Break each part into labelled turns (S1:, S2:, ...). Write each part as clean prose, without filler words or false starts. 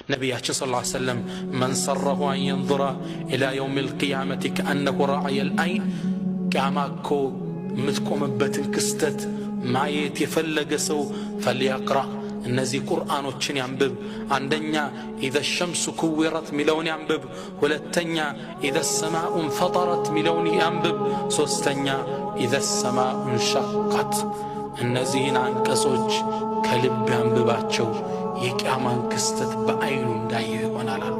S1: ነቢያችን ሰለላሁ ዐለይሂ ወሰለም መን ሰረሁ አን የንظረ ኢላ የውም ልቅያመቲ ከአነሁ ራዕየ ልአይን ቅያማ እኮ የምትቆምበትን ክስተት ማየት የፈለገ ሰው ፈልየቅረእ እነዚህ ቁርአኖችን ያንብብ። አንደኛ ኢዘ ሸምሱ ኩዊረት ሚለውን ያንብብ። ሁለተኛ ኢዘ ሰማኡ እንፈጠረት ሚለውን ያንብብ። ሶስተኛ ኢዘ ሰማኡ እንሸቀት። እነዚህን አንቀጾች ከልብ ያንብባቸው። የቂያማን ክስተት በአይኑ እንዳየው ይሆናል አሉ።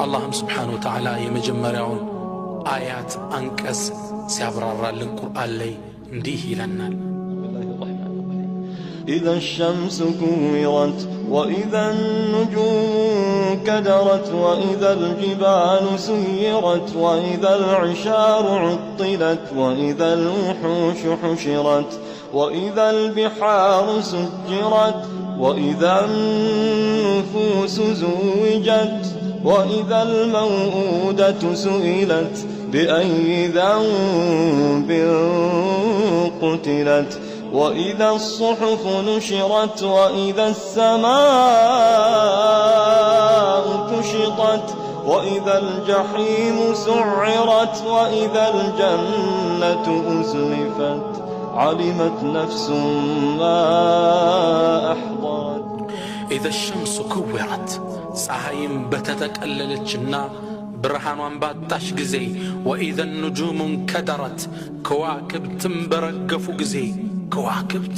S1: አላህም ስብሓነሁ ወተዓላ የመጀመሪያውን አያት አንቀጽ ሲያብራራልን ቁርአን ላይ እንዲህ ይለናል።
S2: إذا الشمس كورت وإذا النجوم كدرت وإذا الجبال سيرت وإذا العشار عطلت وإذا الوحوش حشرت وإذا البحار سجرت وإذا النفوس زوجت وإذا الموءودة سئلت بأي ذنب قتلت وإذا الصحف نشرت وإذا السماء كشطت وإذا الجحيم سعرت وإذا الجنة أزلفت علمت نفس ما أحضرت.
S1: إذا الشمس كورت ፀሐይም በተጠቀለለችና ብርሃኗን ባጣሽ ጊዜ ወኢዘ النجوم انكدرت ከዋክብትም በረገፉ ጊዜ ከዋክብት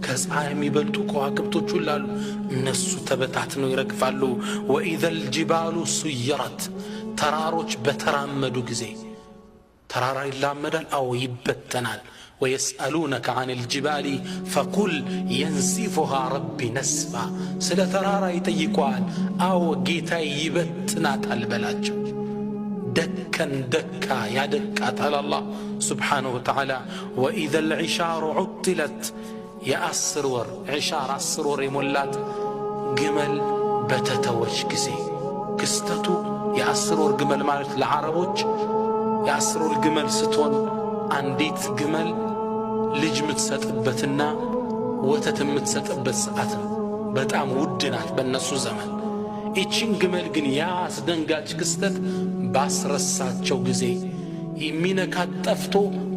S1: ከፀሐይ የሚበልጡ ከዋክብቶች ሁሉ አሉ፣ እነሱ ተበታትነው ይረግፋሉ። ወኢዘ الجبال سيرت ተራሮች በተራመዱ ጊዜ ተራራ ይላመዳል? አዎ ይበተናል። ويسألونك عن الجبال فقل ينسفها ربي نسفا ስለ ተራራ ይጠይቋል። አዎ ጌታዬ ይበትናታል በላቸው። ደከን ደካ ያደቃታል አላህ سبحانه وتعالى. وإذا العشار عطلت የአስር ወር ዒሻር 10 ወር የሞላት ግመል በተተወች ጊዜ ክስተቱ የ10 ወር ግመል ማለት ለዓረቦች የ10 ወር ግመል ስትሆን አንዲት ግመል ልጅ የምትሰጥበትና ወተት የምትሰጥበት ሰዓት ነው። በጣም ውድ ናት በእነሱ ዘመን። ይህችን ግመል ግን ያ አስደንጋጭ ክስተት ባስረሳቸው ጊዜ የሚነካት ጠፍቶ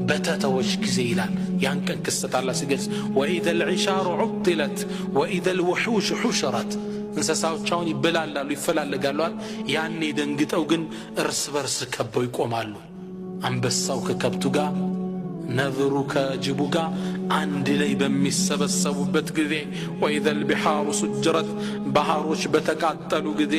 S1: በተተወች ጊዜ ይላል። ያን ቀን ክስተት አላህ ሲገልጽ ወኢዘ العشار عطلت وإذا الوحوش حشرت እንስሳዎቻውን ይበላላሉ ይፈላለጋሉ። ያኔ ደንግጠው ግን እርስ በርስ ከበው ይቆማሉ። አንበሳው ከከብቱ ጋር ነብሩ ከጅቡ ጋር አንድ ላይ በሚሰበሰቡበት ጊዜ ወኢዘ البحار سجرت ባህሮች በተቃጠሉ ጊዜ